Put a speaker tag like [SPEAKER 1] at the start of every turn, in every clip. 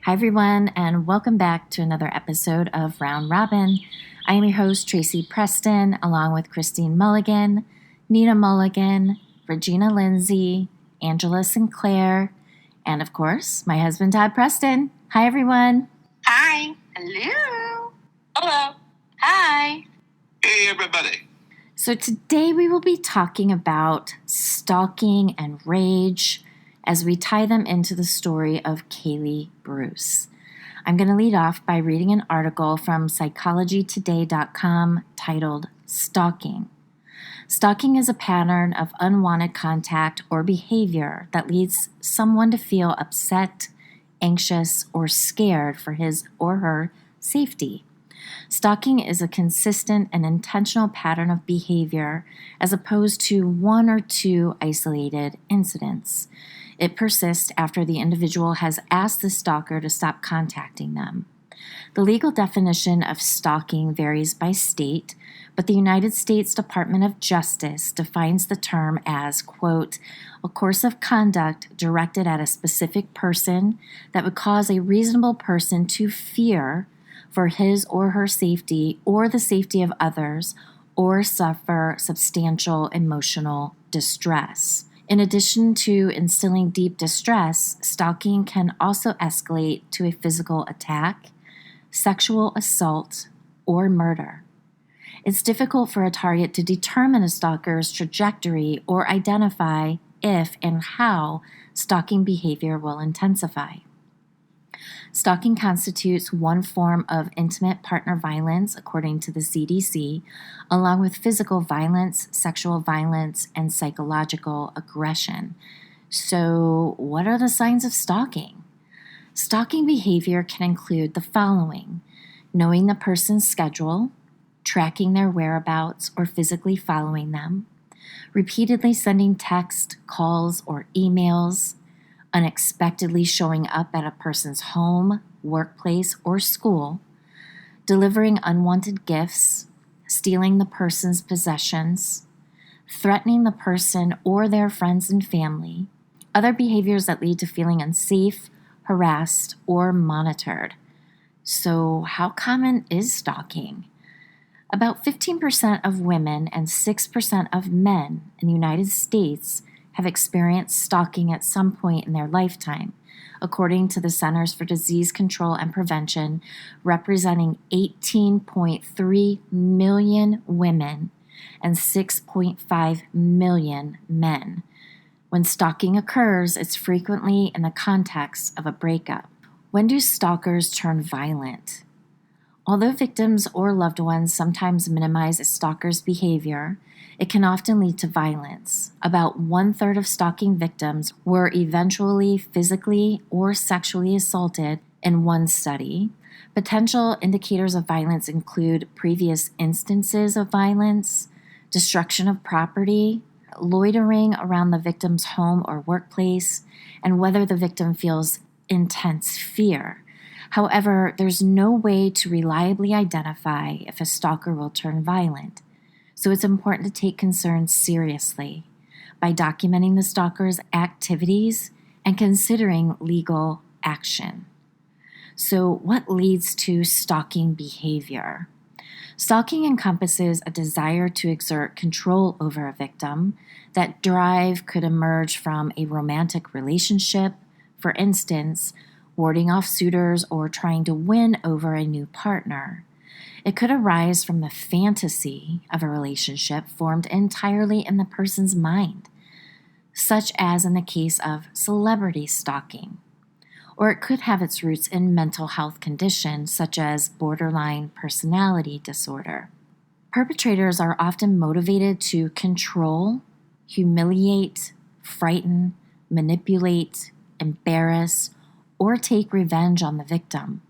[SPEAKER 1] Hi, everyone, and welcome back to another episode of Round Robin. I am your host, Tracy Preston, along with Christine Mulligan, Nina Mulligan, Regina Lindsay, Angela Sinclair, and of course, my husband, Todd Preston. Hi, everyone.
[SPEAKER 2] Hi. Hello. Hello. Hi.
[SPEAKER 3] Hey, everybody.
[SPEAKER 1] So today we will be talking about stalking and rage as we tie them into the story of Kaylee Bruce. I'm going to lead off by reading an article from psychologytoday.com titled Stalking. Stalking is a pattern of unwanted contact or behavior that leads someone to feel upset, anxious, or scared for his or her safety. Stalking is a consistent and intentional pattern of behavior as opposed to one or two isolated incidents. It persists after the individual has asked the stalker to stop contacting them. The legal definition of stalking varies by state, but the United States Department of Justice defines the term as, quote, a course of conduct directed at a specific person that would cause a reasonable person to fear for his or her safety or the safety of others, or suffer substantial emotional distress. In addition to instilling deep distress, stalking can also escalate to a physical attack, sexual assault, or murder. It's difficult for a target to determine a stalker's trajectory or identify if and how stalking behavior will intensify. Stalking constitutes one form of intimate partner violence, according to the CDC, along with physical violence, sexual violence, and psychological aggression. So, what are the signs of stalking? Stalking behavior can include the following: knowing the person's schedule, tracking their whereabouts or physically following them, repeatedly sending text, calls, or emails, unexpectedly showing up at a person's home, workplace, or school, delivering unwanted gifts, stealing the person's possessions, threatening the person or their friends and family, other behaviors that lead to feeling unsafe, harassed, or monitored. So, how common is stalking? About 15% of women and 6% of men in the United States have experienced stalking at some point in their lifetime, according to the Centers for Disease Control and Prevention, representing 18.3 million women and 6.5 million men. When stalking occurs, it's frequently in the context of a breakup. When do stalkers turn violent? Although victims or loved ones sometimes minimize a stalker's behavior, it can often lead to violence. About 1/3 of stalking victims were eventually physically or sexually assaulted in one study. Potential indicators of violence include previous instances of violence, destruction of property, loitering around the victim's home or workplace, and whether the victim feels intense fear. However, there's no way to reliably identify if a stalker will turn violent. So it's important to take concerns seriously by documenting the stalker's activities and considering legal action. So what leads to stalking behavior? Stalking encompasses a desire to exert control over a victim. That drive could emerge from a romantic relationship, for instance, warding off suitors or trying to win over a new partner. It could arise from the fantasy of a relationship formed entirely in the person's mind, such as in the case of celebrity stalking. Or it could have its roots in mental health conditions such as borderline personality disorder. Perpetrators are often motivated to control, humiliate, frighten, manipulate, embarrass, or take revenge on the victim.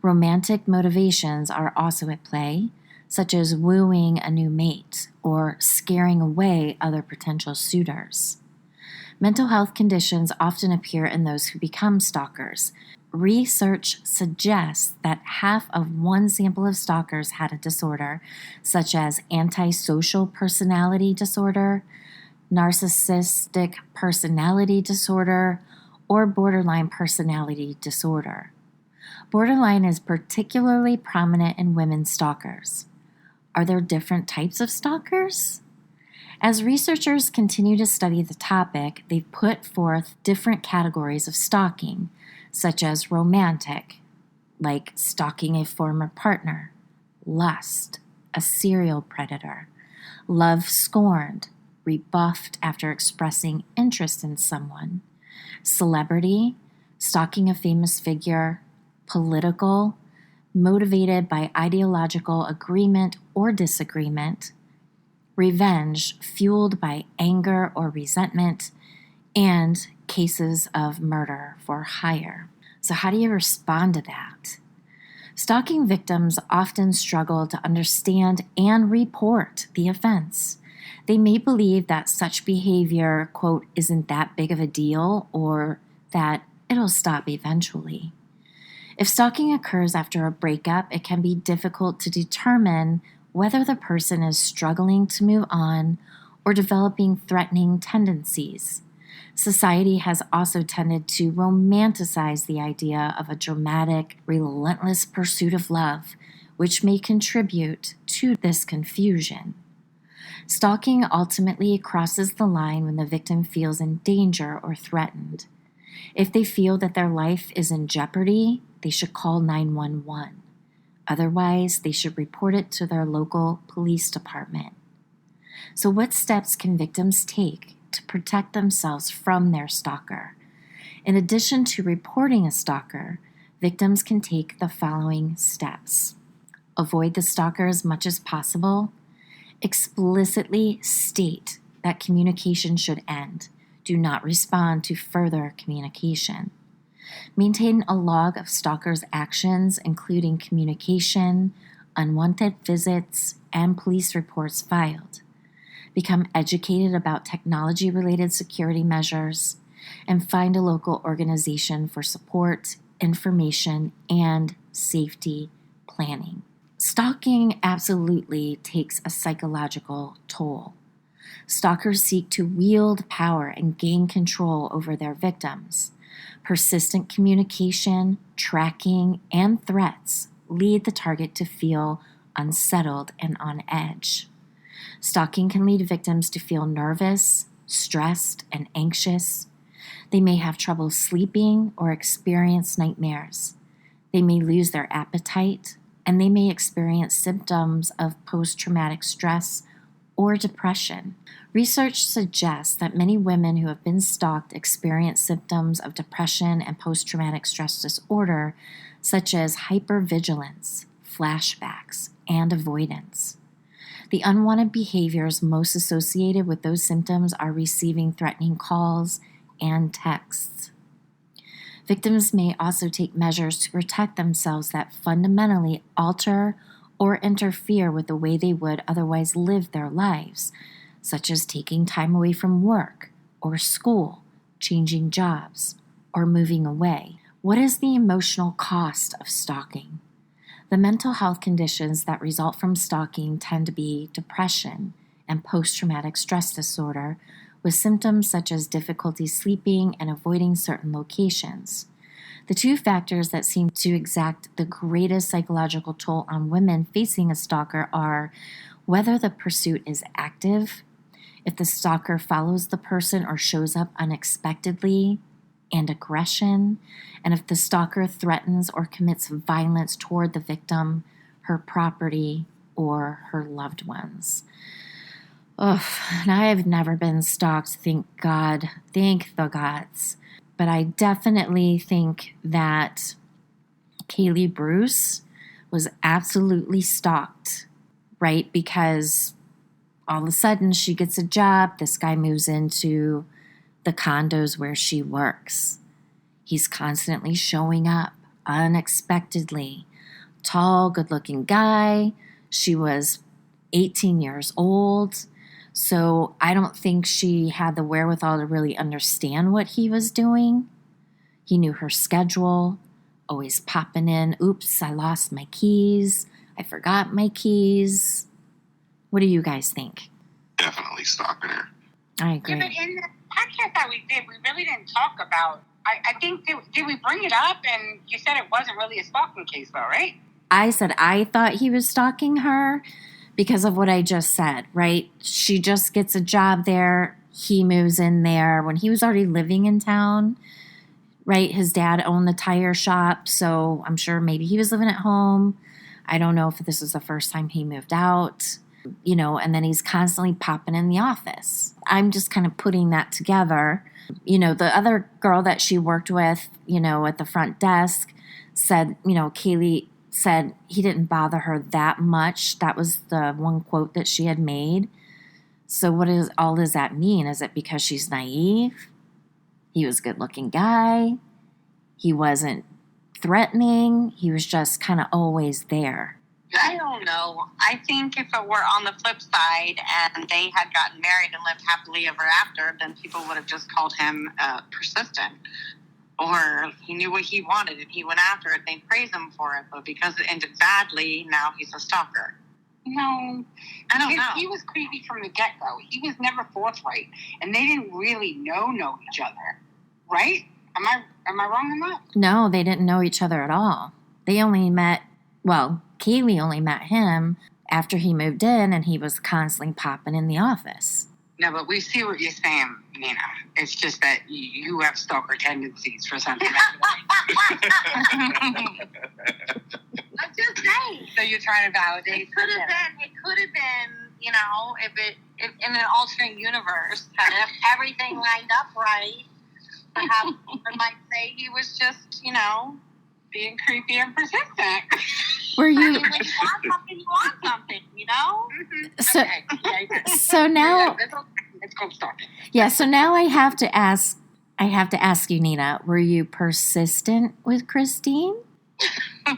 [SPEAKER 1] Romantic motivations are also at play, such as wooing a new mate or scaring away other potential suitors. Mental health conditions often appear in those who become stalkers. Research suggests that half of one sample of stalkers had a disorder, such as antisocial personality disorder, narcissistic personality disorder, or borderline personality disorder. Borderline is particularly prominent in women stalkers. Are there different types of stalkers? As researchers continue to study the topic, they've put forth different categories of stalking, such as romantic, like stalking a former partner, lust, a serial predator, love scorned, rebuffed after expressing interest in someone, celebrity, stalking a famous figure, political, motivated by ideological agreement or disagreement, revenge fueled by anger or resentment, and cases of murder for hire. So how do you respond to that? Stalking victims often struggle to understand and report the offense. They may believe that such behavior, quote, isn't that big of a deal, or that it'll stop eventually. If stalking occurs after a breakup, it can be difficult to determine whether the person is struggling to move on or developing threatening tendencies. Society has also tended to romanticize the idea of a dramatic, relentless pursuit of love, which may contribute to this confusion. Stalking ultimately crosses the line when the victim feels in danger or threatened. If they feel that their life is in jeopardy, they should call 911. Otherwise, they should report it to their local police department. So what steps can victims take to protect themselves from their stalker? In addition to reporting a stalker, victims can take the following steps. Avoid the stalker as much as possible. Explicitly state that communication should end. Do not respond to further communication. Maintain a log of stalkers' actions, including communication, unwanted visits, and police reports filed. Become educated about technology-related security measures, and find a local organization for support, information, and safety planning. Stalking absolutely takes a psychological toll. Stalkers seek to wield power and gain control over their victims. Persistent communication, tracking, and threats lead the target to feel unsettled and on edge. Stalking can lead victims to feel nervous, stressed, and anxious. They may have trouble sleeping or experience nightmares. They may lose their appetite, and they may experience symptoms of post-traumatic stress or depression. Research suggests that many women who have been stalked experience symptoms of depression and post-traumatic stress disorder, such as hypervigilance, flashbacks, and avoidance. The unwanted behaviors most associated with those symptoms are receiving threatening calls and texts. Victims may also take measures to protect themselves that fundamentally alter or interfere with the way they would otherwise live their lives, such as taking time away from work or school, changing jobs, or moving away. What is the emotional cost of stalking? The mental health conditions that result from stalking tend to be depression and post-traumatic stress disorder, with symptoms such as difficulty sleeping and avoiding certain locations. The two factors that seem to exact the greatest psychological toll on women facing a stalker are whether the pursuit is active, if the stalker follows the person or shows up unexpectedly, and aggression, and if the stalker threatens or commits violence toward the victim, her property, or her loved ones. Ugh, and I have never been stalked, thank God, thank the gods. But I definitely think that Kaylee Bruce was absolutely stalked, right? Because all of a sudden she gets a job, this guy moves into the condos where she works. He's constantly showing up unexpectedly. Tall, good-looking guy. She was 18 years old. So I don't think she had the wherewithal to really understand what he was doing. He knew her schedule, always popping in, oops, I lost my keys. I forgot my keys. What do you guys think?
[SPEAKER 3] Definitely stalking her.
[SPEAKER 1] I agree.
[SPEAKER 2] Yeah, but podcast that we did, we really didn't talk about. I think, did we bring it up? And you said it wasn't really a stalking case, though, right?
[SPEAKER 1] I said I thought he was stalking her because of what I just said, right? She just gets a job there. He moves in there when he was already living in town, right? His dad owned the tire shop, so I'm sure maybe he was living at home. I don't know if this was the first time he moved out, and then he's constantly popping in the office. I'm just kind of putting that together. The other girl that she worked with, at the front desk said, Kaylee said he didn't bother her that much. That was the one quote that she had made. So what does that mean? Is it because she's naive? He was a good-looking guy. He wasn't threatening. He was just kind of always there.
[SPEAKER 2] I don't know. I think if it were on the flip side and they had gotten married and lived happily ever after, then people would have just called him persistent. Or he knew what he wanted and he went after it. They praise him for it. But because it ended badly, now he's a stalker. No. I don't know. He was creepy from the get-go. He was never forthright. And they didn't really know each other. Right? Am I wrong in that?
[SPEAKER 1] No, they didn't know each other at all. They only met, Kaylee only met him after he moved in and he was constantly popping in the office.
[SPEAKER 2] No, but we see what you're saying, Nina. It's just that you have stalker tendencies for something. I'm just saying. So you're trying to validate. It could have been, if in an alternate universe, kind of everything lined up right. Perhaps I might say he was just, being creepy and persistent.
[SPEAKER 1] Were you?
[SPEAKER 2] When you want something, Mm-hmm.
[SPEAKER 1] So,
[SPEAKER 2] okay. Yeah,
[SPEAKER 1] so now,
[SPEAKER 2] it's called stalking.
[SPEAKER 1] Yeah. So now I have to ask you, Nina. Were you persistent with Christine?
[SPEAKER 2] No,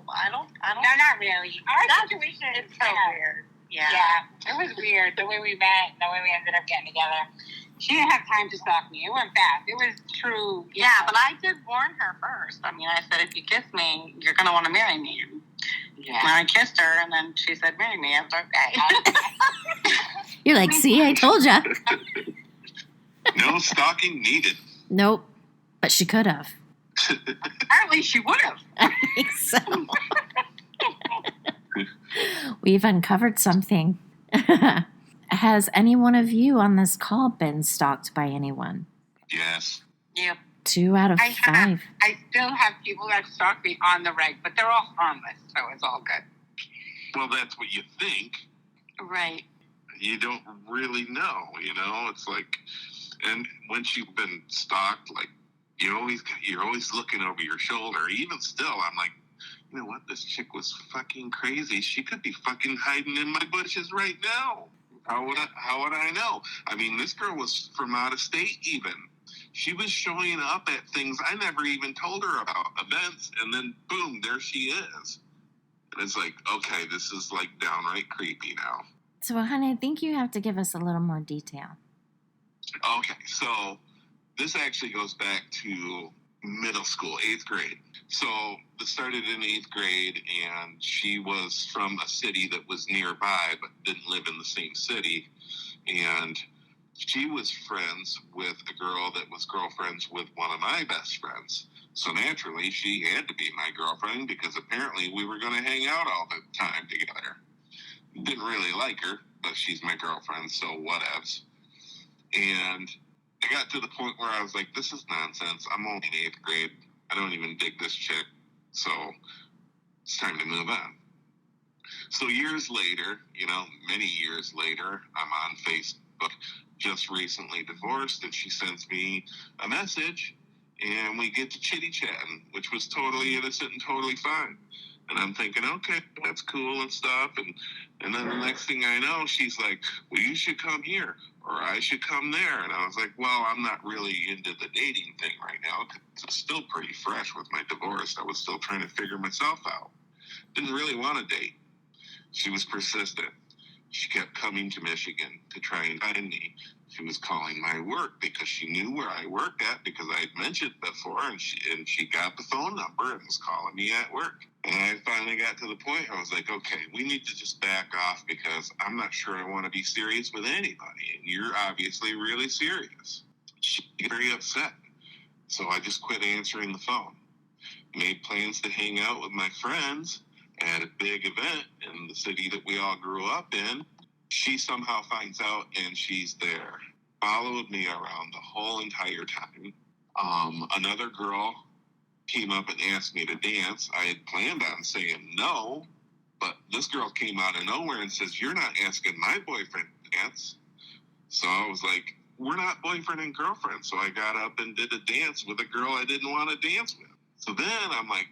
[SPEAKER 2] I don't. No, not really. Our situation is so weird. Yeah, it was weird the way we met, the way we ended up getting together. She didn't have time to stalk me. It went fast. It was true. Yeah, but I did warn her first. I mean, I said, if you kiss me, you're going to want to marry me. Yeah. And I kissed her, and then she said, marry me. I was like, okay.
[SPEAKER 1] You're like, see, I told ya.
[SPEAKER 3] No stalking needed.
[SPEAKER 1] Nope, but she could have.
[SPEAKER 2] Apparently, she would have.
[SPEAKER 1] I think so. We've uncovered something. Has any one of you on this call been stalked by anyone?
[SPEAKER 3] Yes.
[SPEAKER 2] Yep.
[SPEAKER 1] 2 out of 5.
[SPEAKER 2] I still have people that stalk me on the reg, but they're all harmless, so it's all good.
[SPEAKER 3] Well, that's what you think.
[SPEAKER 2] Right.
[SPEAKER 3] You don't really know, It's like, and once you've been stalked, like, you're always looking over your shoulder. Even still, I'm like, you know what? This chick was fucking crazy. She could be fucking hiding in my bushes right now. How would I know? I mean, this girl was from out of state even. She was showing up at things I never even told her about, events, and then boom, there she is. And it's like, okay, this is like downright creepy now.
[SPEAKER 1] So, honey, I think you have to give us a little more detail.
[SPEAKER 3] Okay, so this actually goes back to middle school, 8th grade. So this started in 8th grade, and she was from a city that was nearby but didn't live in the same city. And she was friends with a girl that was girlfriends with one of my best friends. So naturally, she had to be my girlfriend because apparently we were going to hang out all the time together. Didn't really like her, but she's my girlfriend, so whatevs. And I got to the point where I was like, this is nonsense. I'm only in 8th grade. I don't even dig this chick. So it's time to move on. So years later, many years later, I'm on Facebook, just recently divorced, and she sends me a message, and we get to chitty-chatting, which was totally innocent and totally fine. And I'm thinking, okay, that's cool and stuff. And then the next thing I know, she's like, well, you should come here, or I should come there. And I was like, well, I'm not really into the dating thing right now, because it's still pretty fresh with my divorce. I was still trying to figure myself out. Didn't really want to date. She was persistent. She kept coming to Michigan to try and find me. She was calling my work because she knew where I worked at because I had mentioned before, and she got the phone number and was calling me at work. And I finally got to the point where I was like, okay, we need to just back off because I'm not sure I want to be serious with anybody, and you're obviously really serious. She got very upset. So I just quit answering the phone. Made plans to hang out with my friends at a big event in the city that we all grew up in. She somehow finds out and she's there. Followed me around the whole entire time. Another girl came up and asked me to dance. I had planned on saying no, but this girl came out of nowhere and says, "You're not asking my boyfriend to dance." So I was like, we're not boyfriend and girlfriend. So I got up and did a dance with a girl I didn't want to dance with. So then I'm like,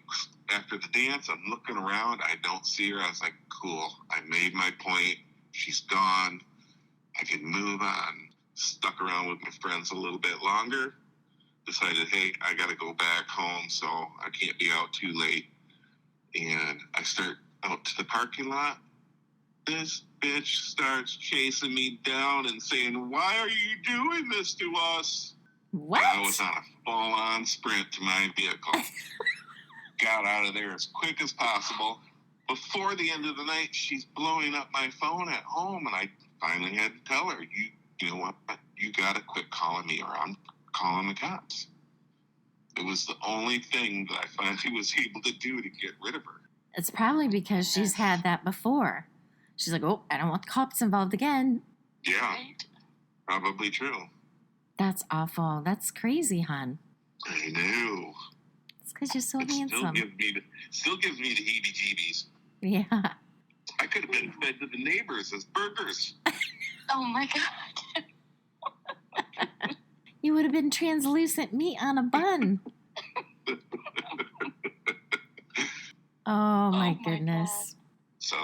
[SPEAKER 3] after the dance, I'm looking around. I don't see her. I was like, cool. I made my point. She's gone. I can move on. Stuck around with my friends a little bit longer. Decided, hey, I got to go back home, so I can't be out too late. And I start out to the parking lot. This bitch starts chasing me down and saying, "Why are you doing this to us?"
[SPEAKER 1] What?
[SPEAKER 3] I was on a full-on sprint to my vehicle. Got out of there as quick as possible. Before the end of the night, she's blowing up my phone at home, and I finally had to tell her, you know what? You got to quit calling me, or I'm calling the cops. It was the only thing that I finally was able to do to get rid of her.
[SPEAKER 1] It's probably because she's had that before. She's like, oh, I don't want the cops involved again.
[SPEAKER 3] Yeah,
[SPEAKER 2] Right?
[SPEAKER 3] probably true.
[SPEAKER 1] That's awful. That's crazy, hon.
[SPEAKER 3] I know.
[SPEAKER 1] It's because you're so
[SPEAKER 3] It
[SPEAKER 1] handsome.
[SPEAKER 3] still gives me the heebie-jeebies.
[SPEAKER 1] Yeah.
[SPEAKER 3] I could have been fed to the neighbors as burgers.
[SPEAKER 2] Oh my God.
[SPEAKER 1] You would have been translucent meat on a bun. Oh, my goodness.
[SPEAKER 3] So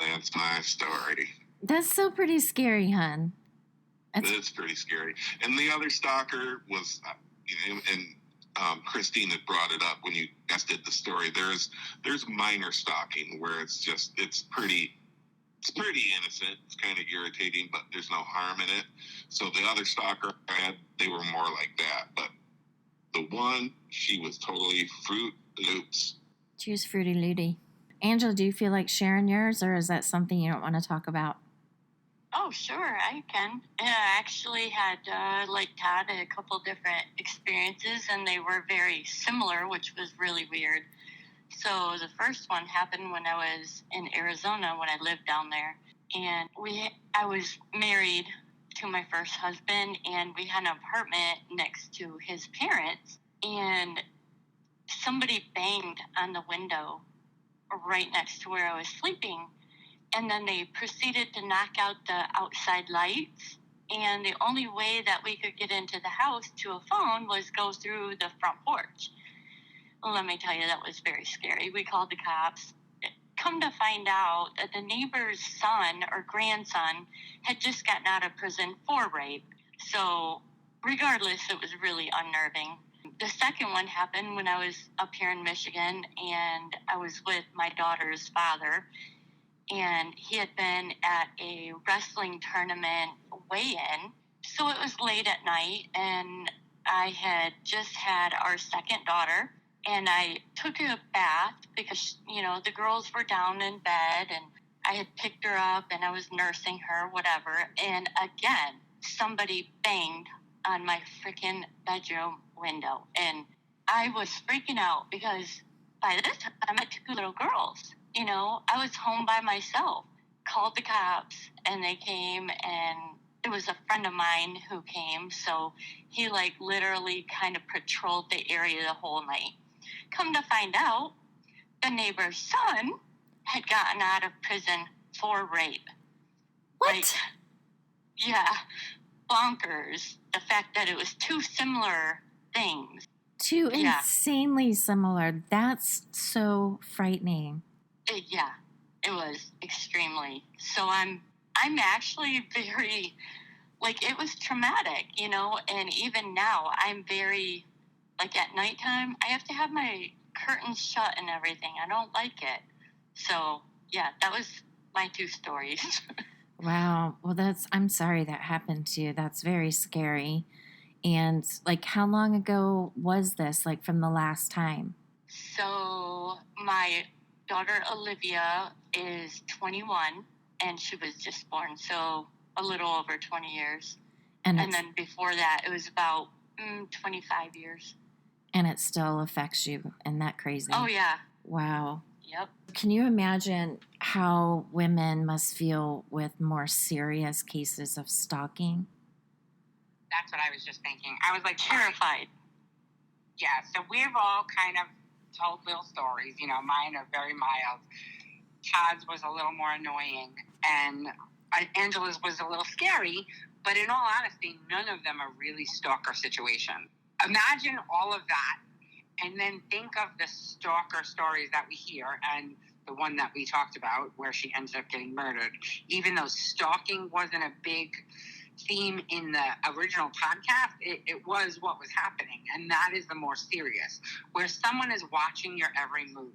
[SPEAKER 3] that's my story.
[SPEAKER 1] That's so pretty scary, hon.
[SPEAKER 3] It's pretty scary. And the other stalker was, Christine had brought it up when you guys did the story. There's minor stalking where it's pretty innocent. It's kind of irritating, but there's no harm in it. So the other stalker I had, they were more like that. But the one, she was totally Fruit Loops.
[SPEAKER 1] Choose Fruity Looty. Angela, do you feel like sharing yours, or is that something you don't want to talk about?
[SPEAKER 2] Oh, sure, I can. Yeah, I actually had, like Todd, a couple different experiences, and they were very similar, which was really weird. So the first one happened when I was in Arizona, when I lived down there. And I was married to my first husband, and we had an apartment next to his parents. And somebody banged on the window right next to where I was sleeping. And then they proceeded to knock out the outside lights. And the only way that we could get into the house to a phone was go through the front porch. Well, let me tell you, that was very scary. We called the cops. Come to find out that the neighbor's son or grandson had just gotten out of prison for rape. So regardless, it was really unnerving. The second one happened when I was up here in Michigan, and I was with my daughter's father. And he had been at a wrestling tournament weigh-in. So it was late at night, and I had just had our second daughter, and I took a bath because, the girls were down in bed, and I had picked her up, and I was nursing her, whatever. And again, somebody banged on my freaking bedroom window. And I was freaking out because by this time, I had two little girls. I was home by myself. Called the cops, and they came, and it was a friend of mine who came, so he literally kind of patrolled the area the whole night. Come to find out, the neighbor's son had gotten out of prison for rape.
[SPEAKER 1] What?
[SPEAKER 2] Yeah, bonkers. The fact that it was two similar things.
[SPEAKER 1] Two insanely similar. That's so frightening.
[SPEAKER 2] Yeah, it was extremely. So I'm actually very, it was traumatic, and even now I'm very, at nighttime, I have to have my curtains shut and everything. I don't like it. So, yeah, that was my two stories.
[SPEAKER 1] Wow. Well, I'm sorry that happened to you. That's very scary. And like, how long ago was this, like from the last time?
[SPEAKER 4] So my daughter Olivia is 21 and she was just born, so a little over 20 years. And then before that, it was about 25 years.
[SPEAKER 1] And it still affects you. Isn't that crazy?
[SPEAKER 4] Oh, yeah.
[SPEAKER 1] Wow.
[SPEAKER 4] Yep.
[SPEAKER 1] Can you imagine how women must feel with more serious cases of stalking?
[SPEAKER 2] That's what I was just thinking. I was like
[SPEAKER 4] Terrified.
[SPEAKER 2] Yeah, so we've all kind of told little stories. Mine are very mild. Todd's was a little more annoying, and Angela's was a little scary, but in all honesty, none of them are really stalker situations. Imagine all of that, and then think of the stalker stories that we hear, and the one that we talked about where she ended up getting murdered. Even though stalking wasn't a big theme in the original podcast, it was what was happening, and that is the more serious, where someone is watching your every move,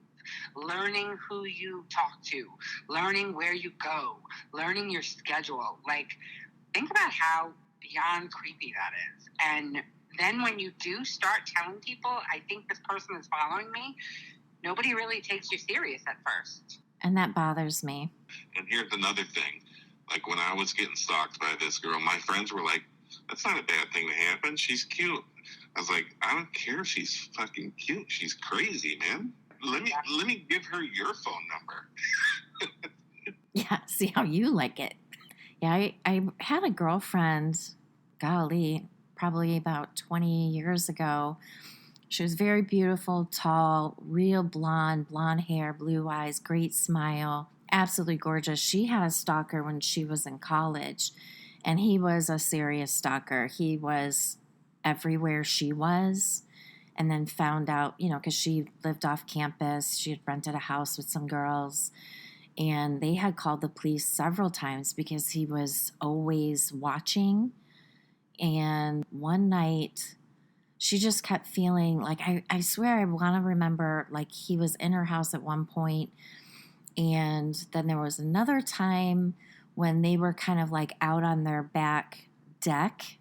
[SPEAKER 2] learning who you talk to, learning where you go, learning your schedule. Like, think about how beyond creepy that is. And then when you do start telling people, I think this person is following me, nobody really takes you serious at first.
[SPEAKER 1] And that bothers me.
[SPEAKER 3] And here's another thing. Like, when I was getting stalked by this girl, my friends were like, that's not a bad thing to happen. She's cute. I was like, I don't care if she's fucking cute. She's crazy, man. Let me give her your phone number.
[SPEAKER 1] Yeah, see how you like it. Yeah, I had a girlfriend, golly, probably about 20 years ago. She was very beautiful, tall, real blonde hair, blue eyes, great smile, absolutely gorgeous. She had a stalker when she was in college, and he was a serious stalker. He was everywhere she was, and then found out, because she lived off campus. She had rented a house with some girls, and they had called the police several times because he was always watching. And one night, she just kept feeling like, I swear I want to remember, like he was in her house at one point, and then there was another time when they were kind of like out on their back deck,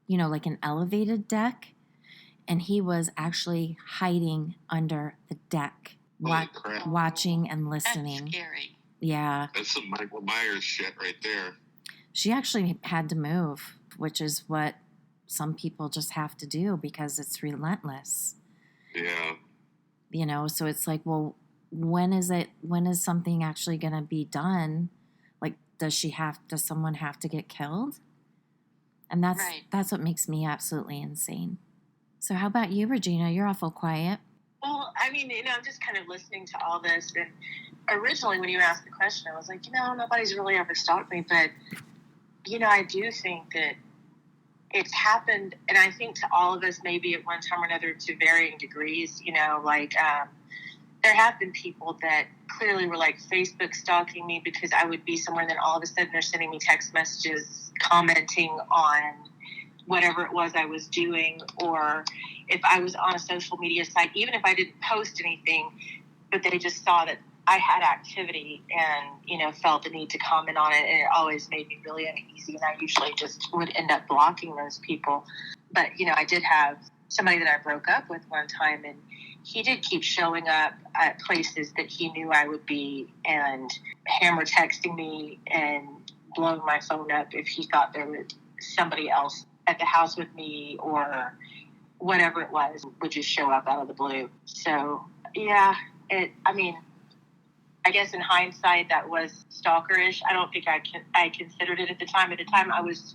[SPEAKER 1] like an elevated deck, and he was actually hiding under the deck, watching and listening.
[SPEAKER 4] That's scary.
[SPEAKER 1] Yeah.
[SPEAKER 3] That's some Michael Myers shit right there.
[SPEAKER 1] She actually had to move, which is what some people just have to do because it's relentless.
[SPEAKER 3] Yeah.
[SPEAKER 1] So it's like, well, when is something actually going to be done? Like, does someone have to get killed? And that's what makes me absolutely insane. So how about you, Regina? You're awful quiet.
[SPEAKER 5] Well, I mean, I'm just kind of listening to all this, and originally when you asked the question, I was like, nobody's really ever stalked me, but I do think that it's happened, and I think to all of us, maybe at one time or another, to varying degrees. There have been people that clearly were like Facebook stalking me because I would be somewhere, and then all of a sudden they're sending me text messages commenting on whatever it was I was doing, or if I was on a social media site, even if I didn't post anything, but they just saw that I had activity and, felt the need to comment on it, and it always made me really uneasy, and I usually just would end up blocking those people. But, I did have somebody that I broke up with one time, and he did keep showing up at places that he knew I would be and hammer texting me and blowing my phone up if he thought there was somebody else at the house with me or whatever it was, would just show up out of the blue. So, yeah, I guess in hindsight, that was stalkerish. I don't think I considered it at the time. At the time, I was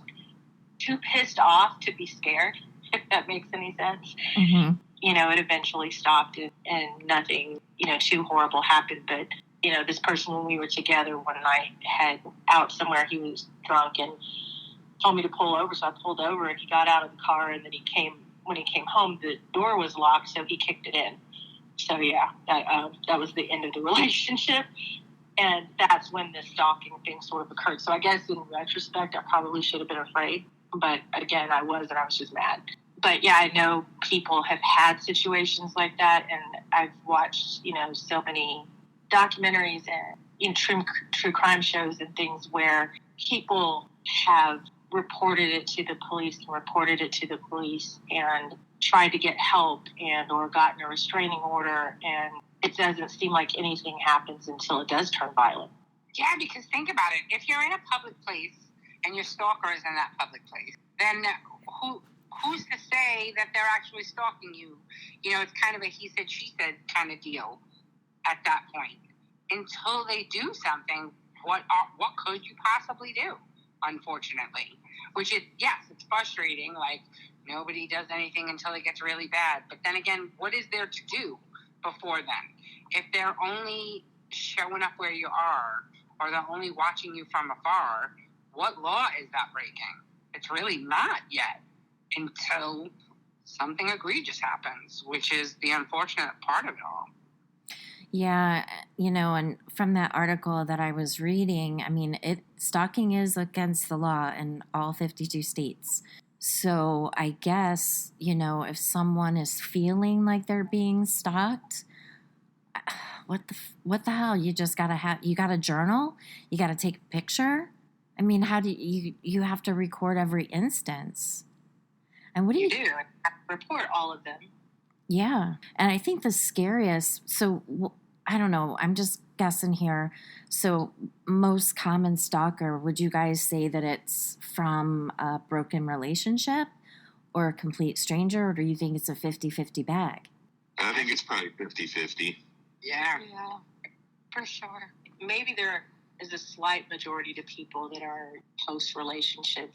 [SPEAKER 5] too pissed off to be scared, if that makes any sense.
[SPEAKER 1] Mm-hmm.
[SPEAKER 5] It eventually stopped and nothing, too horrible happened. But, this person, when we were together one night, had out somewhere, he was drunk and told me to pull over. So I pulled over, and he got out of the car, and then when he came home, the door was locked, so he kicked it in. So, yeah, that was the end of the relationship. And that's when the stalking thing sort of occurred. So I guess in retrospect, I probably should have been afraid. But again, I was just mad. But yeah, I know people have had situations like that. And I've watched, so many documentaries and, in true crime shows and things where people have reported it to the police and tried to get help and or gotten a restraining order, and it doesn't seem like anything happens until it does turn violent.
[SPEAKER 2] Yeah, because think about it. If you're in a public place and your stalker is in that public place, then who's to say that they're actually stalking you? You know, it's kind of a he said, she said kind of deal at that point. Until they do something, what could you possibly do, unfortunately? Which is, yes, it's frustrating. Like, nobody does anything until it gets really bad. But then again, what is there to do before then? If they're only showing up where you are, or they're only watching you from afar, what law is that breaking? It's really not yet until something egregious happens, which is the unfortunate part of it all.
[SPEAKER 1] Yeah, you know, and from that article that I was reading, I mean, stalking is against the law in all 52 states. So I guess, you know, if someone is feeling like they're being stalked, what the hell? You just you got to journal? You got to take a picture? I mean, how do you have to record every instance? And what do you
[SPEAKER 5] do? I have to report all of them.
[SPEAKER 1] Yeah. And I think the scariest, so I don't know, I'm just guessing here. So most common stalker, would you guys say that it's from a broken relationship or a complete stranger, or do you think it's a 50-50 bag?
[SPEAKER 3] I think it's probably 50-50.
[SPEAKER 2] Yeah,
[SPEAKER 5] for sure. Maybe there is a slight majority to people that are post-relationship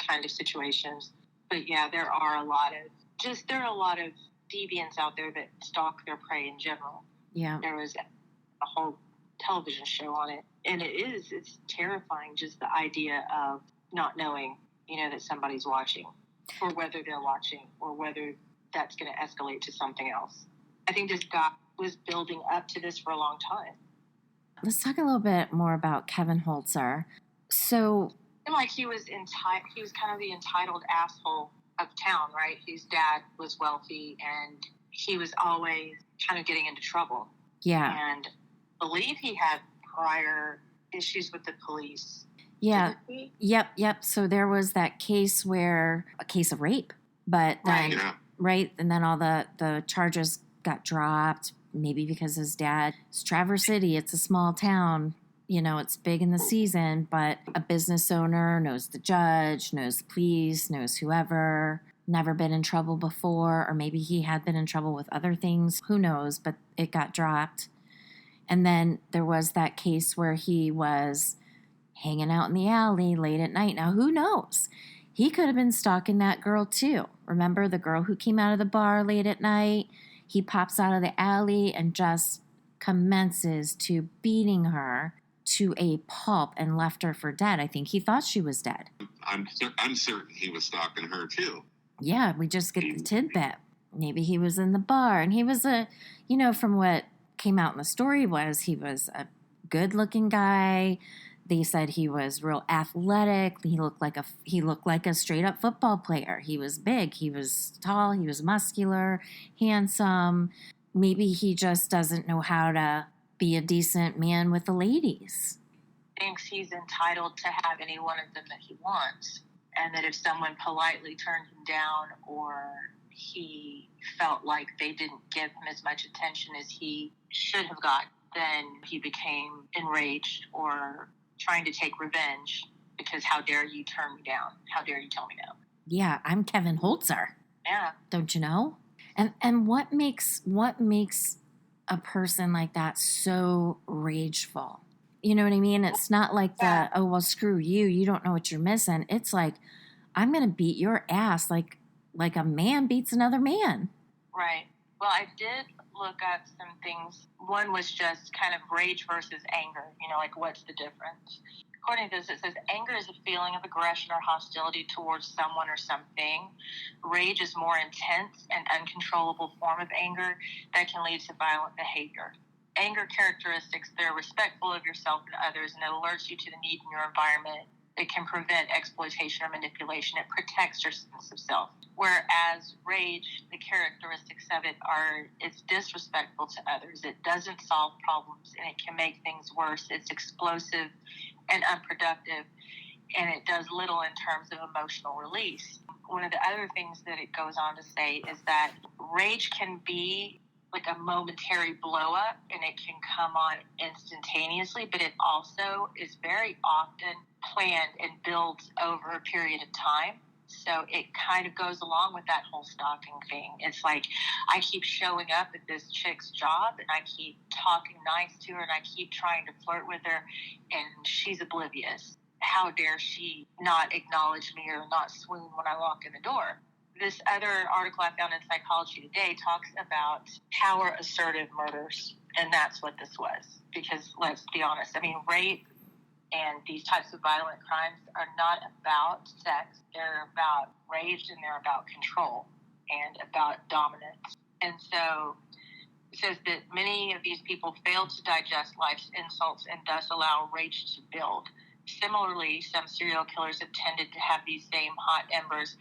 [SPEAKER 5] kind of situations. But yeah, there are a lot of deviants out there that stalk their prey in general.
[SPEAKER 1] Yeah.
[SPEAKER 5] There was a whole television show on it. And it's terrifying, just the idea of not knowing, you know, that somebody's watching, or whether they're watching, or whether that's going to escalate to something else. I think this guy was building up to this for a long time.
[SPEAKER 1] Let's talk a little bit more about Kevin Holzer. So,
[SPEAKER 5] like he was kind of the entitled asshole of town, right? His dad was wealthy, and he was always kind of getting into trouble.
[SPEAKER 1] Yeah.
[SPEAKER 5] And I believe he had prior issues with the police.
[SPEAKER 1] Yeah. Yep. So there was that case a case of rape, but then, right? And then all the charges got dropped, maybe because his dad, it's Traverse City, it's a small town, you know, it's big in the season, but a business owner knows the judge, knows the police, knows whoever, never been in trouble before, or maybe he had been in trouble with other things, who knows, but it got dropped. And then there was that case where he was hanging out in the alley late at night. Now, who knows? He could have been stalking that girl too. Remember the girl who came out of the bar late at night? He pops out of the alley and just commences to beating her to a pulp and left her for dead. I think he thought she was dead.
[SPEAKER 3] I'm certain he was stalking her too.
[SPEAKER 1] Yeah, we just get the tidbit. Maybe he was in the bar, and he was from what came out in the story was he was a good-looking guy. They said he was real athletic. He looked like a straight-up football player. He was big. He was tall. He was muscular, handsome. Maybe he just doesn't know how to be a decent man with the ladies.
[SPEAKER 5] Thinks he's entitled to have any one of them that he wants, and that if someone politely turned him down, or he felt like they didn't give him as much attention as he should have got, then he became enraged or trying to take revenge, because how dare you turn me down? How dare you tell me no?
[SPEAKER 1] Yeah, I'm Kevin Holzer.
[SPEAKER 5] Yeah.
[SPEAKER 1] Don't you know? And what makes a person like that so rageful? You know what I mean? It's not like oh, well, screw you. You don't know what you're missing. It's like, I'm going to beat your ass like a man beats another man.
[SPEAKER 5] Right. Well, I did look at some things. One was just kind of rage versus anger. You know, like, what's the difference? According to this, it says anger is a feeling of aggression or hostility towards someone or something. Rage is more intense and uncontrollable form of anger that can lead to violent behavior. Anger characteristics, they're respectful of yourself and others, and it alerts you to the need in your environment It can prevent exploitation or manipulation. It protects your sense of self. Whereas rage, the characteristics of it are, it's disrespectful to others. It doesn't solve problems, and it can make things worse. It's explosive and unproductive, and it does little in terms of emotional release. One of the other things that it goes on to say is that rage can be like a momentary blow up, and it can come on instantaneously, but it also is very often planned and builds over a period of time. So it kind of goes along with that whole stalking thing. It's like, I keep showing up at this chick's job, and I keep talking nice to her, and I keep trying to flirt with her, and she's oblivious. How dare she not acknowledge me or not swoon when I walk in the door? This other article I found in Psychology Today talks about power assertive murders, and that's what this was. Because let's be honest, I mean, rape and these types of violent crimes are not about sex. They're about rage, and they're about control and about dominance. And so it says that many of these people fail to digest life's insults and thus allow rage to build. Similarly, some serial killers have tended to have these same hot embers.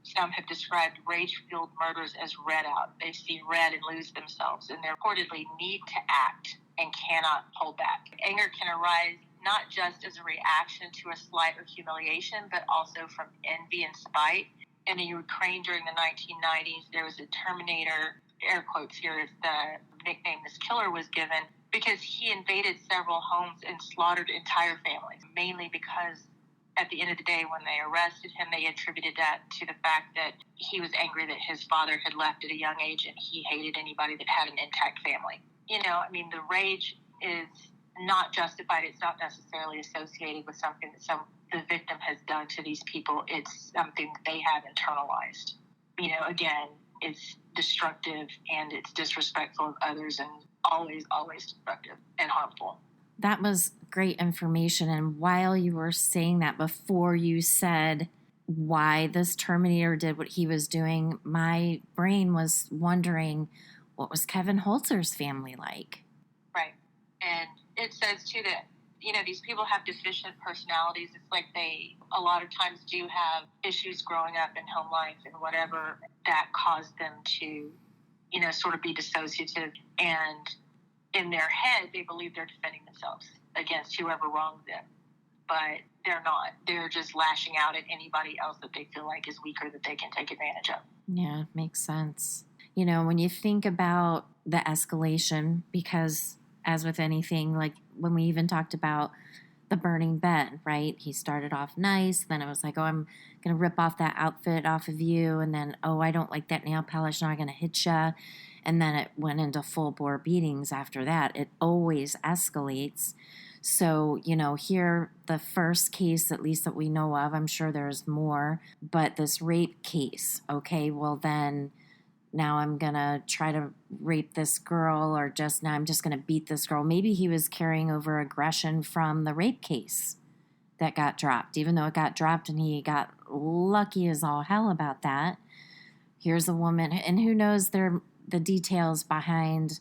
[SPEAKER 5] Some have described rage-fueled murders as red out. They see red and lose themselves, and they reportedly need to act and cannot hold back. Anger can arise not just as a reaction to a slight or humiliation, but also from envy and spite. In the Ukraine during the 1990s, there was a Terminator, air quotes here is the nickname this killer was given, because he invaded several homes and slaughtered entire families, mainly because at the end of the day, when they arrested him, they attributed that to the fact that he was angry that his father had left at a young age, and he hated anybody that had an intact family. You know, I mean, the rage is not justified. It's not necessarily associated with something that the victim has done to these people. It's something that they have internalized. You know, again, it's destructive and it's disrespectful of others, and always destructive and harmful.
[SPEAKER 1] That was great information. And while you were saying that, before you said why this Terminator did what he was doing, my brain was wondering, what was Kevin Holzer's family like?
[SPEAKER 5] Right. And it says, too, that, you know, these people have deficient personalities. It's like they, a lot of times, do have issues growing up in home life and whatever that caused them to, you know, sort of be dissociative. And in their head, they believe they're defending themselves against whoever wronged them. But they're not. They're just lashing out at anybody else that they feel like is weaker that they can take advantage of.
[SPEAKER 1] Yeah, makes sense. You know, when you think about the escalation, because as with anything, like when we even talked about the burning bed, right? He started off nice. Then it was like, oh, I'm going to rip off that outfit off of you. And then, oh, I don't like that nail polish. Now I'm going to hit you. And then it went into full-bore beatings after that. It always escalates. So, you know, here, the first case, at least that we know of, I'm sure there's more, but this rape case, okay, well then, now I'm going to try to rape this girl, or just now I'm just going to beat this girl. Maybe he was carrying over aggression from the rape case that got dropped, even though it got dropped and he got lucky as all hell about that. Here's a woman, and who knows the details behind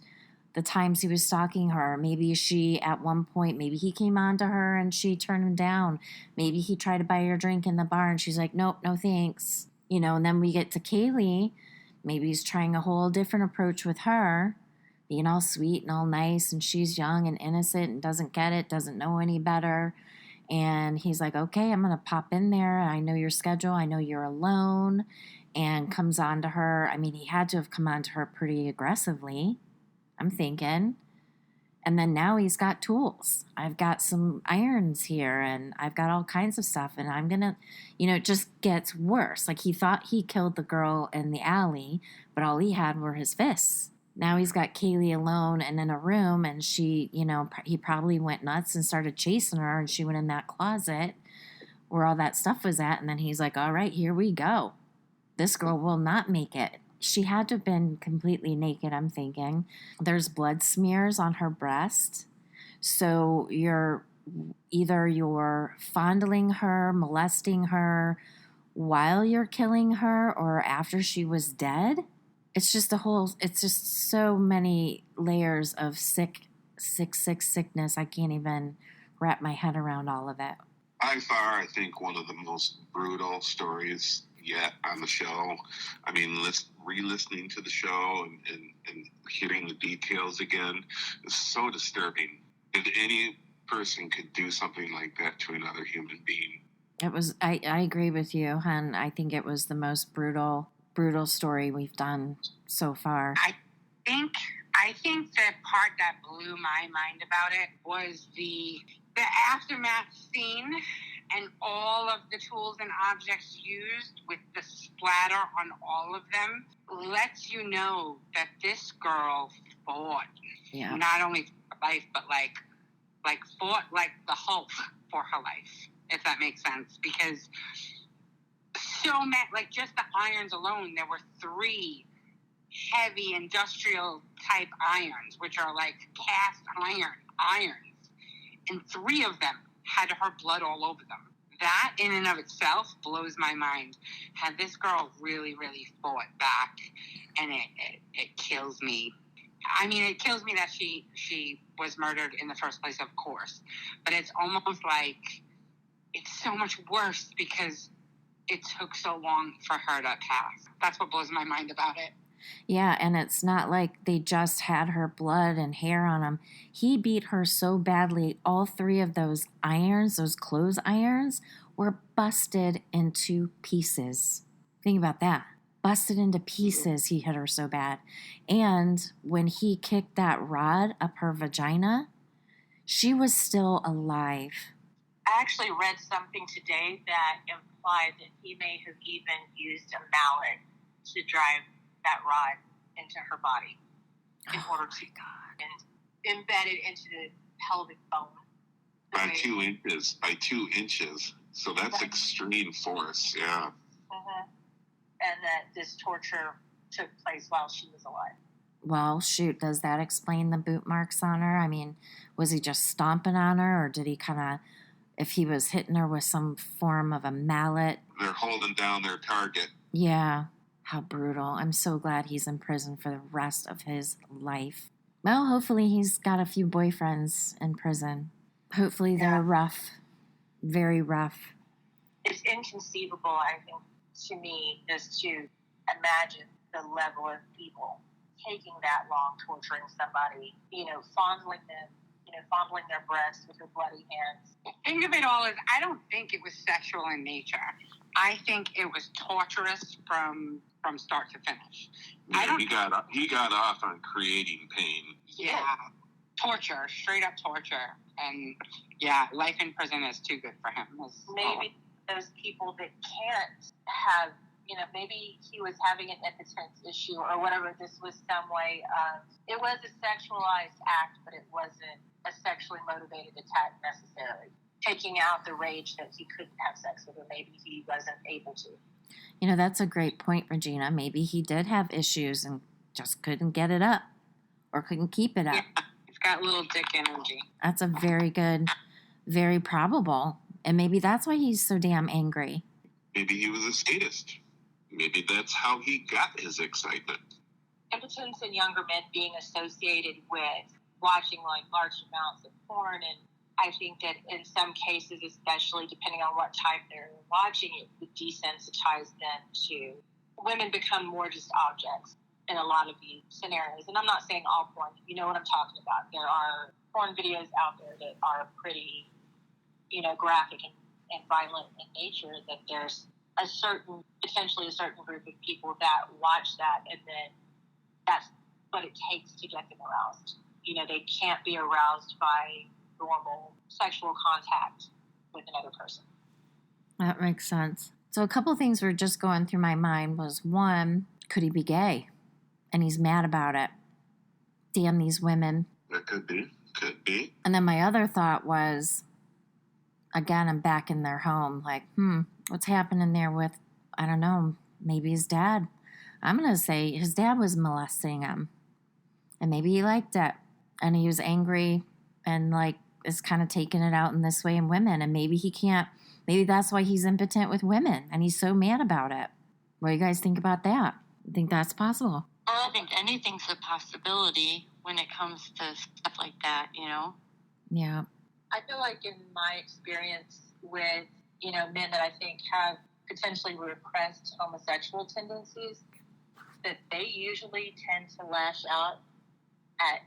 [SPEAKER 1] the times he was stalking her. Maybe she, at one point, maybe he came on to her and she turned him down. Maybe he tried to buy her a drink in the bar and she's like, nope, no thanks. You know, and then we get to Kaylee. Maybe he's trying a whole different approach with her, being all sweet and all nice, and she's young and innocent and doesn't get it, doesn't know any better. And he's like, okay, I'm going to pop in there. I know your schedule. I know you're alone. And comes on to her. I mean, he had to have come on to her pretty aggressively, I'm thinking. And then now he's got tools. I've got some irons here, and I've got all kinds of stuff, and I'm going to, you know, it just gets worse. Like, he thought he killed the girl in the alley, but all he had were his fists. Now he's got Kaylee alone and in a room, and she, you know, he probably went nuts and started chasing her, and she went in that closet where all that stuff was at, and then he's like, all right, here we go. This girl will not make it. She had to have been completely naked, I'm thinking. There's blood smears on her breast. So you're fondling her, molesting her while you're killing her, or after she was dead. It's just so many layers of sickness. I can't even wrap my head around all of it.
[SPEAKER 3] By far, I think one of the most brutal stories yet on the show. I mean, re-listening to the show and hearing the details again is so disturbing. If any person could do something like that to another human being.
[SPEAKER 1] It was. I agree with you, hon. I think it was the most brutal story we've done so far.
[SPEAKER 2] I think the part that blew my mind about it was the aftermath scene and all of the tools and objects used with the splatter on all of them lets you know that this girl fought.
[SPEAKER 1] Yeah.
[SPEAKER 2] Not only for life, but like fought like the Hulk for her life, if that makes sense. Because so many, like just the irons alone, there were 3 heavy industrial type irons, which are like cast irons, and 3 of them had her blood all over them. That in and of itself blows my mind. Had this girl really, really fought back, and it kills me. I mean, it kills me that she was murdered in the first place, of course, but it's almost like it's so much worse because it took so long for her to pass. That's what blows my mind about it.
[SPEAKER 1] Yeah, and it's not like they just had her blood and hair on them. He beat her so badly, all 3 of those irons, those clothes irons, were busted into pieces. Think about that. Busted into pieces, he hit her so bad. And when he kicked that rod up her vagina, she was still alive.
[SPEAKER 5] I actually read something today that implied that he may have even used a mallet to drive that rod into her body in order to embed it into the pelvic bone.
[SPEAKER 3] By 2 inches. By 2 inches. So that's extreme force, yeah.
[SPEAKER 5] Mm-hmm. And that this torture took place while she was alive.
[SPEAKER 1] Well, shoot, does that explain the boot marks on her? I mean, was he just stomping on her, or did he kind of, if he was hitting her with some form of a mallet?
[SPEAKER 3] They're holding down their target.
[SPEAKER 1] Yeah. How brutal. I'm so glad he's in prison for the rest of his life. Well, hopefully he's got a few boyfriends in prison. Hopefully they're rough. Very rough.
[SPEAKER 5] It's inconceivable, I think, to me, just to imagine the level of people taking that long, torturing somebody, fondling them, fondling their breasts with their bloody hands.
[SPEAKER 2] Think of it all as, I don't think it was sexual in nature. I think it was torturous from start to finish.
[SPEAKER 3] Yeah, he got off on creating pain.
[SPEAKER 2] Yeah, torture, straight up torture, and yeah, life in prison is too good for him.
[SPEAKER 5] Maybe those people that can't have, maybe he was having an impotence issue or whatever. This was some way of, it was a sexualized act, but it wasn't a sexually motivated attack necessarily. Taking out the rage that he couldn't have sex with her. Maybe he wasn't able to.
[SPEAKER 1] That's a great point, Regina. Maybe he did have issues and just couldn't get it up or couldn't keep it up.
[SPEAKER 2] Yeah, he's got little dick energy.
[SPEAKER 1] That's a very good, very probable. And maybe that's why he's so damn angry.
[SPEAKER 3] Maybe he was a sadist. Maybe that's how he got his excitement.
[SPEAKER 5] Impotence in younger men being associated with watching large amounts of porn, and I think that in some cases, especially depending on what type they're watching, it would desensitize them to women become more just objects in a lot of these scenarios. And I'm not saying all porn, you know what I'm talking about. There are porn videos out there that are pretty, graphic and violent in nature, that there's potentially a certain group of people that watch that, and then that's what it takes to get them aroused. They can't be aroused by normal sexual contact with another person.
[SPEAKER 1] That makes sense. So a couple things were just going through my mind was, one, could he be gay? And he's mad about it. Damn these women.
[SPEAKER 3] That could be.
[SPEAKER 1] And then my other thought was, again, I'm back in their home. Like, what's happening there with, I don't know, maybe his dad. I'm going to say his dad was molesting him. And maybe he liked it. And he was angry and is kind of taking it out in this way in women. And maybe that's why he's impotent with women. And he's so mad about it. What do you guys think about that? You think that's possible?
[SPEAKER 4] I think anything's a possibility when it comes to stuff like that,
[SPEAKER 1] Yeah.
[SPEAKER 5] I feel like in my experience, with, men that I think have potentially repressed homosexual tendencies, that they usually tend to lash out at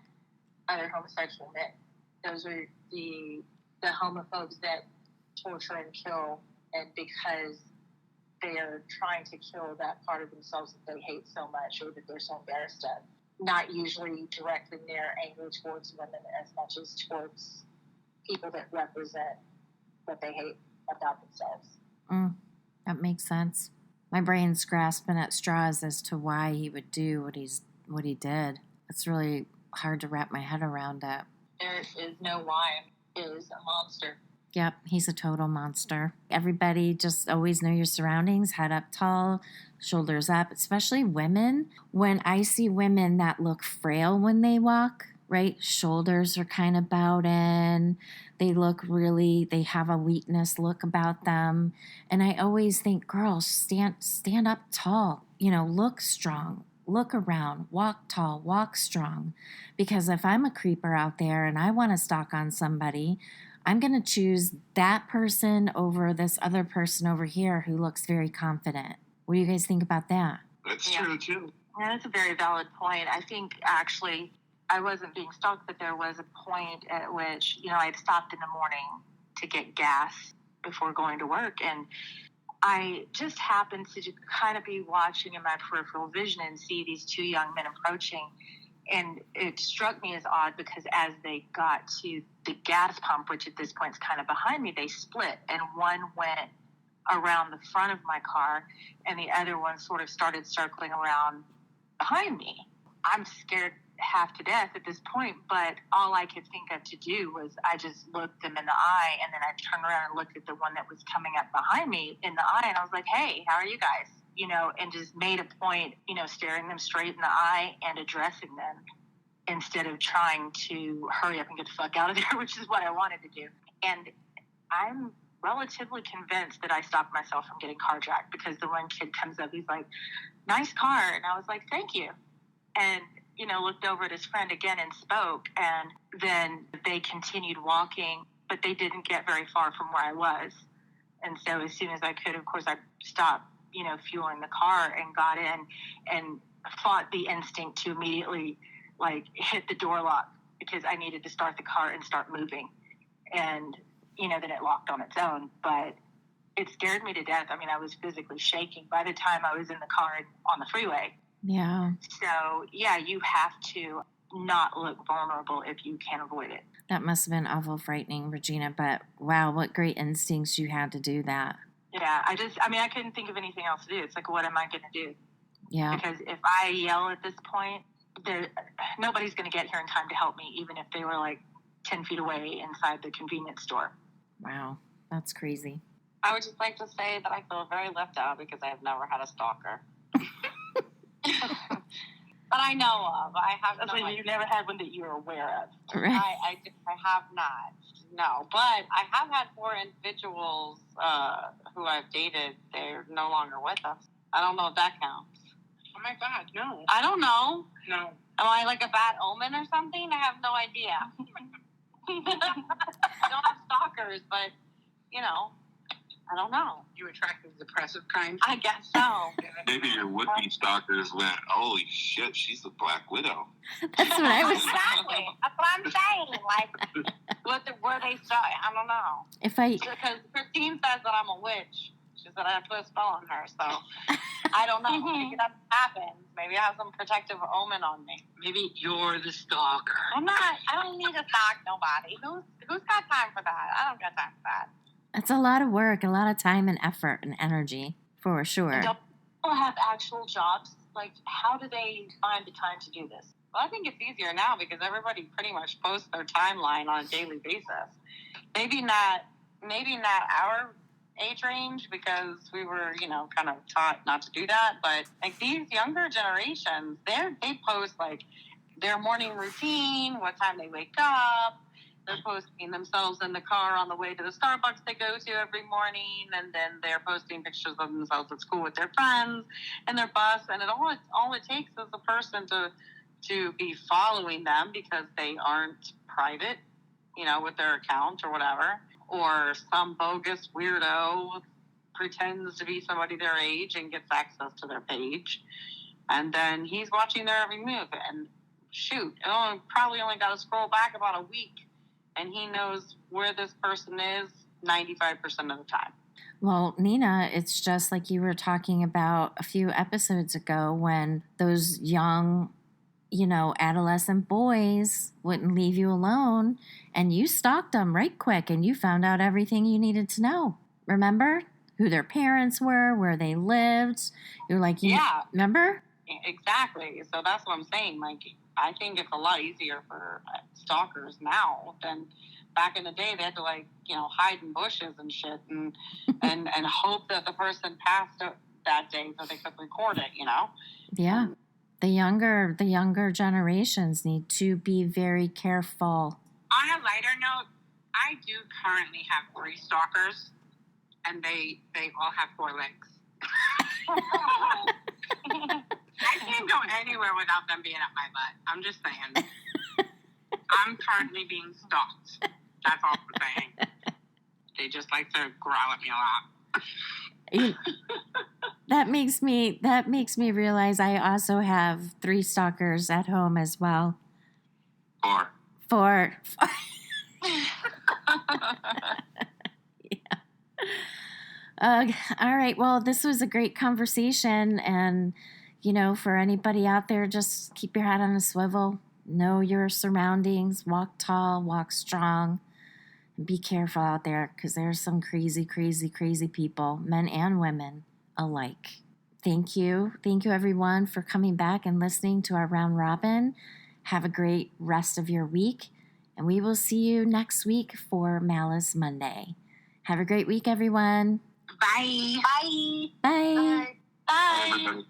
[SPEAKER 5] other homosexual men. Those are the homophobes that torture and kill, and because they are trying to kill that part of themselves that they hate so much or that they're so embarrassed of. Not usually directing their anger towards women as much as towards people that represent what they hate about themselves.
[SPEAKER 1] That makes sense. My brain's grasping at straws as to why he would do what he did. It's really hard to wrap my head around it.
[SPEAKER 5] There is no why. He is a monster.
[SPEAKER 1] Yep, he's a total monster. Everybody just always know your surroundings, head up tall, shoulders up, especially women. When I see women that look frail when they walk, right? Shoulders are kind of bowed in. They have a weakness look about them. And I always think, girls, stand up tall, look strong, look around, walk tall, walk strong. Because if I'm a creeper out there and I want to stalk on somebody, I'm going to choose that person over this other person over here who looks very confident. What do you guys think about that?
[SPEAKER 3] That's true, too.
[SPEAKER 5] Yeah, that's a very valid point. I think, actually, I wasn't being stalked, but there was a point at which, I'd stopped in the morning to get gas before going to work. And I just happened to kind of be watching in my peripheral vision and see these two young men approaching. And it struck me as odd because as they got to the gas pump, which at this point is kind of behind me, they split. And one went around the front of my car and the other one sort of started circling around behind me. I'm scared half to death at this point, but all I could think of to do was I just looked them in the eye, and then I turned around and looked at the one that was coming up behind me in the eye, and I was like, hey, how are you guys? And just made a point, staring them straight in the eye and addressing them instead of trying to hurry up and get the fuck out of there, which is what I wanted to do. And I'm relatively convinced that I stopped myself from getting carjacked because the one kid comes up, he's like, nice car. And I was like, thank you. And, looked over at his friend again and spoke. And then they continued walking, but they didn't get very far from where I was. And so as soon as I could, of course, I stopped, fueling the car and got in and fought the instinct to immediately hit the door lock because I needed to start the car and start moving. And, then it locked on its own, but it scared me to death. I mean, I was physically shaking by the time I was in the car and on the freeway.
[SPEAKER 1] Yeah.
[SPEAKER 5] So, yeah, you have to not look vulnerable if you can avoid it.
[SPEAKER 1] That must have been awful frightening, Regina, but wow, what great instincts you had to do that.
[SPEAKER 5] Yeah, I couldn't think of anything else to do. It's like, what am I going to do?
[SPEAKER 1] Yeah.
[SPEAKER 5] Because if I yell at this point, nobody's going to get here in time to help me, even if they were 10 feet away inside the convenience store.
[SPEAKER 1] Wow, that's crazy.
[SPEAKER 2] I would just like to say that I feel very left out because I have never had a stalker. But I know of. I have.
[SPEAKER 5] That's you never had one that you're aware of.
[SPEAKER 1] Right.
[SPEAKER 2] I have not. No, but I have had 4 individuals who I've dated. They're no longer with us. I don't know if that counts.
[SPEAKER 5] Oh my God, no.
[SPEAKER 2] I don't know.
[SPEAKER 5] No.
[SPEAKER 2] Am I like a bad omen or something? I have no idea. I don't have stalkers, but I don't know.
[SPEAKER 5] You attract the depressive kind?
[SPEAKER 2] I guess so.
[SPEAKER 3] Maybe your would-be stalkers went, holy shit, she's the Black Widow.
[SPEAKER 1] That's what I was
[SPEAKER 2] Exactly. That's what I'm saying. Were they stalk? I don't know. Because Christine says that I'm a witch. She said I put a spell on her, so I don't know. Maybe that happens. Maybe I have some protective omen on me.
[SPEAKER 5] Maybe you're the stalker.
[SPEAKER 2] I'm not. I don't need to stalk nobody. Who's got time for that? I don't got time for that.
[SPEAKER 1] It's a lot of work, a lot of time and effort and energy, for sure.
[SPEAKER 5] And don't people have actual jobs? How do they find the time to do this?
[SPEAKER 2] Well, I think it's easier now because everybody pretty much posts their timeline on a daily basis. Maybe not our age range because we were, kind of taught not to do that. But these younger generations, they post their morning routine, what time they wake up. They're posting themselves in the car on the way to the Starbucks they go to every morning, and then they're posting pictures of themselves at school with their friends and their bus. And all it takes is a person to be following them because they aren't private, with their account or whatever. or some bogus weirdo pretends to be somebody their age and gets access to their page. And then he's watching their every move. And shoot, probably only got to scroll back about a week, and he knows where this person is 95% of the time.
[SPEAKER 1] Well, Nina, it's just like you were talking about a few episodes ago when those young, adolescent boys wouldn't leave you alone, and you stalked them right quick, and you found out everything you needed to know. Remember? Who their parents were, where they lived. You're like,
[SPEAKER 2] yeah.
[SPEAKER 1] Remember?
[SPEAKER 2] Exactly. So that's what I'm saying. Like, I think it's a lot easier for stalkers now than back in the day. They had to hide in bushes and shit and hope that the person passed that day so they could record it.
[SPEAKER 1] Yeah. The younger generations need to be very careful.
[SPEAKER 2] On a lighter note, I do currently have 3 stalkers, and they all have 4 legs. I can't go anywhere without them being at my butt. I'm just saying. I'm currently being stalked. That's all I'm saying. They just like to growl at me a lot.
[SPEAKER 1] That makes me realize I also have 3 stalkers at home as well. 4. Yeah. All right. Well, this was a great conversation, and for anybody out there, just keep your head on a swivel. Know your surroundings. Walk tall. Walk strong. And be careful out there, because there's some crazy, crazy, crazy people, men and women alike. Thank you, everyone, for coming back and listening to our round robin. Have a great rest of your week, and we will see you next week for Malice Monday. Have a great week, everyone.
[SPEAKER 2] Bye.
[SPEAKER 1] Bye.
[SPEAKER 5] Bye.
[SPEAKER 2] Bye.